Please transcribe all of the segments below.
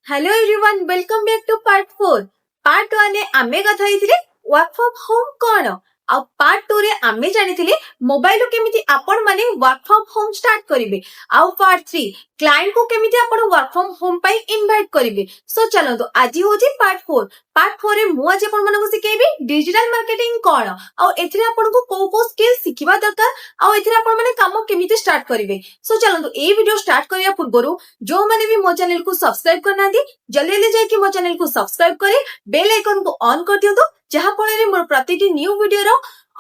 Hello everyone welcome back to part 4 part 1 रे आमे कथा हेतिले वर्क फ्रॉम होम कोन आ पार्ट 2 रे आमे जानिथिले मोबाइल केमिति आपण माने वर्क फ्रॉम होम स्टार्ट करिवे आ पार्ट 3 क्लाइंट को केमिति आपण वर्क फ्रॉम होम पई इनवाइट करिवे सो चलो तो आज होजी पार्ट 4 रे मु आज आपण मानको सिखेबी डिजिटल मार्केटिंग कोन आ एथिरे आपण को को स्किल सिखिबा दरकार आ एथिरे आपण माने काम केमिति स्टार्ट करिवे सो चलो तो ए वीडियो स्टार्ट करिया पूर्वरु जो माने भी मो चैनल को सब्सक्राइब करना दी जल्दी जल्दी जाके मो चैनल को सब्सक्राइब करे बेल आइकन को ऑन कर दियो जहा फଳରେ मोर प्रतिटी न्यू वीडियो रो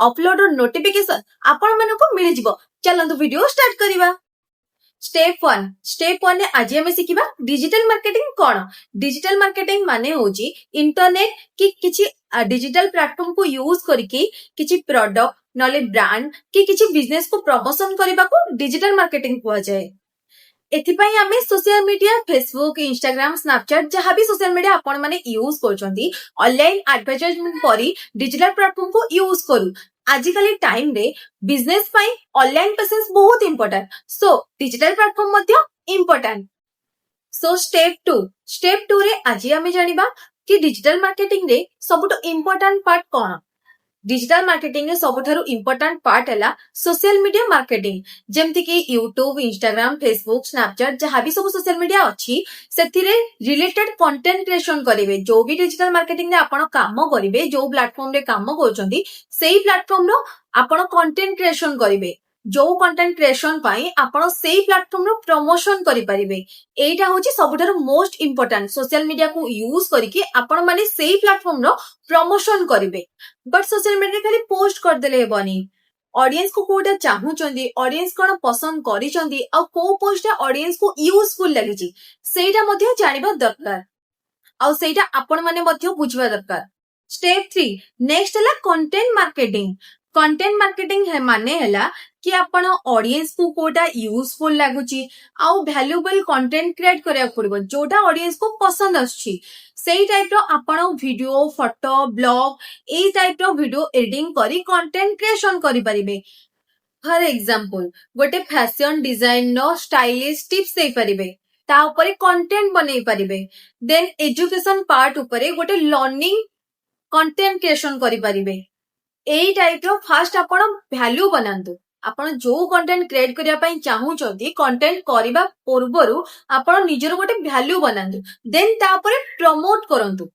अपलोड और नोटिफिकेशन आपण माने को मिल जिवो चलो तो वीडियो स्टार्ट करिवा स्टेप 1 ने आज हमें सिखिबा डिजिटल मार्केटिंग कोन डिजिटल मार्केटिंग माने होजी इंटरनेट की किछि डिजिटल प्लेटफॉर्म को यूज करके किछि प्रोडक्ट नले ब्रांड की किछि बिजनेस को प्रमोशन करबा को डिजिटल मार्केटिंग कुआ जाए एथिपाई आमे social media Facebook Instagram Snapchat जहां भी सोशल मीडिया आपण माने यूज करछंती ऑनलाइन एडवर्टाइजमेंट करी डिजिटल प्लेटफॉर्म को यूज करू आजिकली टाइम रे बिजनेस पाई ऑनलाइन प्रेजेंस बहुत इंपोर्टेंट सो डिजिटल प्लेटफॉर्म मध्य इंपोर्टेंट सो स्टेप 2 रे आज आमे जानिबा कि डिजिटल मार्केटिंग रे सबटो इंपोर्टेंट पार्ट कोन डिजिटल मार्केटिंग रे सबठारु इंपोर्टेंट पार्ट हला सोशल मीडिया मार्केटिंग जेमति कि यूट्यूब इंस्टाग्राम फेसबुक स्नैपचैट जहां भी सब सोशल मीडिया अछि सेथिरे रिलेटेड कंटेंट क्रिएशन करिवे जो भी डिजिटल मार्केटिंग रे आपण काम करिवे जो प्लेटफॉर्म रे काम करछंती सेही प्लेटफॉर्म रो आपण कंटेंट क्रिएशन करिवे जो कंटेंट क्रिएशन पाई आपण सेही प्लेटफॉर्म रो प्रमोशन करि परिबे एटा होची सबठारु मोस्ट इंपोर्टेंट सोशल मीडिया को यूज करके आपण माने सेही प्लेटफॉर्म रो प्रमोशन करिवे बट सोशल मीडिया खाली पोस्ट कर देले हेबनी ऑडियंस को कोटा चाहूचंदी ऑडियंस कोन पसंद करिचंदी आ को पोस्ट ऑडियंस को यूजफुल लागिची सेटा मध्ये जानिबा दरकार आ सेटा आपण माने मध्ये बुझबा दरकार स्टेप 3 नेक्स्ट हला कंटेंट मार्केटिंग है माने हला कि आपण ऑडियंस को कोटा यूजफुल लागुची आ वैल्यूएबल कंटेंट क्रिएट करिया पड़बो जोटा ऑडियंस को पसंद आछी सेही टाइप रो आपण वीडियो फोटो ब्लॉग ए टाइप रो वीडियो एडिटिंग करी कंटेंट क्रिएशन करि परिबे फॉर एग्जांपल गोटे फैशन डिजाइन नो स्टाइलिश टिप्स दे परिबे ता ऊपर कंटेंट बनै परिबे देन एजुकेशन पार्ट ऊपर गोटे लर्निंग कंटेंट क्रिएशन करि परिबे एई टाइप रो फास्ट आपण वैल्यू बनांतु आपण जो कंटेंट क्रिएट करिया पई चाहूचंती कंटेंट करिबा पूर्वरु आपण निजरो गोटे वैल्यू बनांतु देन ता ऊपर प्रमोट करंतु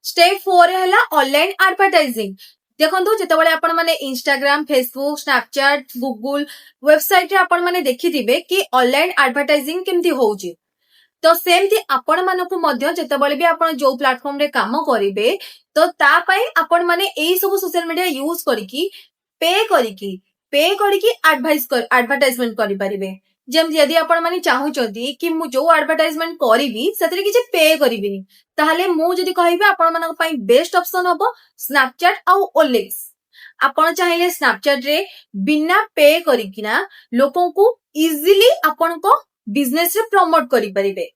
स्टेप 4 हला ऑनलाइन एडवर्टाइजिंग देखंतु जेतबेले आपण माने Instagram Facebook Snapchat Google website रे आपण माने देखिथिबे कि ऑनलाइन एडवर्टाइजिंग केमती होउची तो सेमती आपण मानको मध्य जेतबेले भी आपण जो प्लेटफॉर्म रे काम करिवे तो ता पई आपण माने एई सब सोशल मीडिया यूज करिकी पे करिकी एडवर्टाइजमेंट करि परिबे जेम यदि आपण माने चाहूचंती कि मु जो एडवर्टाइजमेंट करिवि सेतरे किछि पे करिविनी ताहले मु जदि कहिबे आपण मानक पई बेस्ट ऑप्शन हबो स्नैपचैट आ ओएलएक्स आपण चाहिले स्नैपचैट रे बिना पे करिकिना लोकन को इजीली आपण को बिजनेस रे प्रमोट करि परिबे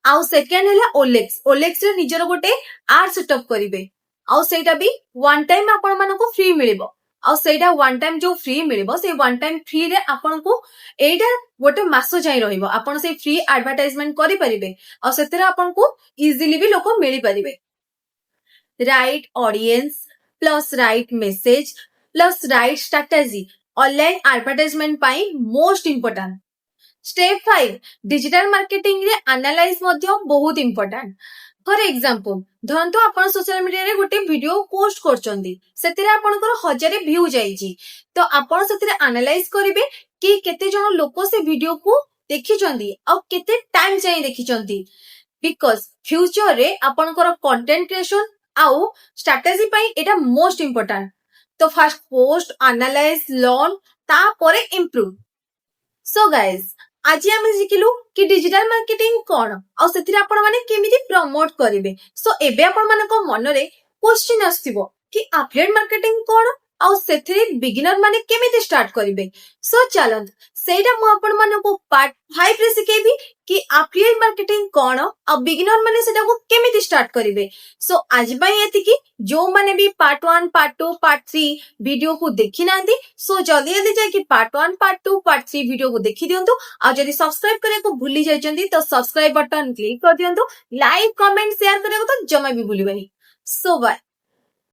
आ सेकंड हला ओएलएक्स रे निजर गोटे आर सेटअप करिवे आ सेटा भी वन टाइम आपण मानको फ्री मिलिबो आ सेटा वन टाइम जो फ्री मिलिबो से वन टाइम फ्री रे आपण को एटा गोटे मासो जाई रहिबो आपण से फ्री एडवर्टाइजमेंट करि परिबे आ सेतरे आपण को इजीली भी लोक मिलि परिबे right audience plus right message plus right strategy online advertisement पाई most important step 5 digital marketing रे एनालाइज मध्ये बहुत इंपोर्टेंट फॉर एग्जांपल धरंतु आपण सोशल मीडिया रे गोटे वीडियो पोस्ट करचंदी सेतिरे आपनकर 1000 व्यू जाईची तो आपण सेतिरे एनालाइज करिवे कि केते जण लोक से वीडियो को देखिचंदी आ केते टाइम जाई देखिचंदी बिकॉज़ फ्यूचर रे आपनकर कंटेंट क्रिएशन आ स्ट्रेटजी पई एटा मोस्ट इंपोर्टेंट तो फर्स्ट पोस्ट एनालाइज लर्न ता परे इंप्रूव सो गाइस आज आम शिखिलु कि डिजिटल मार्केटिंग कोन आ सेथिरे आपण माने केमिति प्रमोट करिवे सो एबे आपण मानको मन रे क्वेश्चन आस्थिबो कि एफिलिएट मार्केटिंग कोन ଆଉ ସେଥିରେ ବିଗିନର ମାନେ କେମିତି ଷ୍ଟାର୍ଟ କରିବେ। ସୋ ଚାଲନ୍ତୁ ସେଇଟା ମୁଁ ଆପଣମାନଙ୍କୁ ପାର୍ଟ 5 ରେ ଶିଖେଇବି କି ଆଫିଲିଏଟ ମାର୍କେଟିଂ କଣ ଆଉ ବିଗିନର ମାନେ ସେଟାକୁ କେମିତି ଷ୍ଟାର୍ଟ କରିବେ। ସୋ ଆଜି ପାଇଁ ଏତିକି। ଯୋଉମାନେ ବି ପାର୍ଟ 1 ପାର୍ଟ 2 ପାର୍ଟ 3 ଭିଡିଓକୁ ଦେଖି ନାହାନ୍ତି ସୋ ଜଲ୍ଦି ଜଲ୍ଦି ଯାଇକି ପାର୍ଟ 1 ପାର୍ଟ 2 ପାର୍ଟ 3 ଭିଡିଓକୁ ଦେଖି ଦିଅନ୍ତୁ। ଆଉ ଯଦି ସବସ୍କ୍ରାଇବ କରିବାକୁ ଭୁଲି ଯାଇଛନ୍ତି ତ ସବସ୍କ୍ରାଇବ ବଟନ କ୍ଲିକ କରିଦିଅନ୍ତୁ। ଲାଇକ୍ କମେଣ୍ଟ ସେୟାର କରିବାକୁ ତ ଜମା ବି ଭୁଲିବେନି। Show bye.